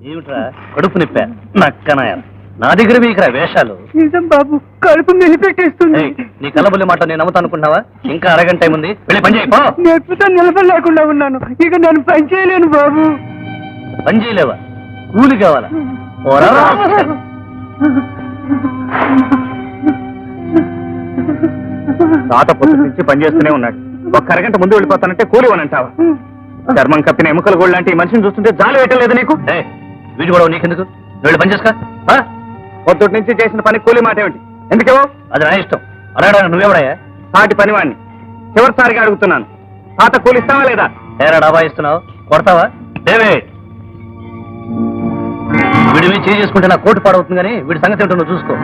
ఏమిట్రా కడుపు నిప్పా నక్కనాయ నా దగ్గర మీకురా వేషాలు. నిజం బాబు, కడుపు మెలిపెట్టేస్తుంది. నీ కళ్ళబుల్లి మాట నేను నమ్ముతా అనుకుంటున్నావా? ఇంకా అరగంట టైం ఉంది, వెళ్ళి పని చేయి. నొప్పితో నిలబడలేకుండా ఉన్నాను, ఇక నేను పని చేయలేను బాబు. పని చేయలేవా? కూలి కావాలా? తాత పొద్దు నుంచి పనిచేస్తూనే ఉన్నాడు. ఒక్క అరగంట ముందు వెళ్ళిపోతానంటే కూలి అని అంటావా? చర్మం కప్పిన ఎముకలు కూడా లాంటి మనిషిని చూస్తుంటే జాలి వేయటం లేదు నీకు? వీడు కూడా నీకెందుకు? వెళ్ళి పని చేసుకో. పొద్దుటి నుంచి చేసిన పని కూలి మాట ఏమిటి? ఎందుకేవో? అది నా ఇష్టం. అడగడానికి నువ్వెవడయ్యా? సాటి పనివాడిని. చివరిసారిగా అడుగుతున్నాను, తాత కూలి ఇస్తావా లేదా? ఏరా డాబా ఇస్తున్నావు, కొడతావా? దేవే వీడి మీద చేంజ్ చేసుకుంటే నా కోటు పాడవుతుంది, కానీ వీడి సంగతి ఏంటో నువ్వు చూసుకో.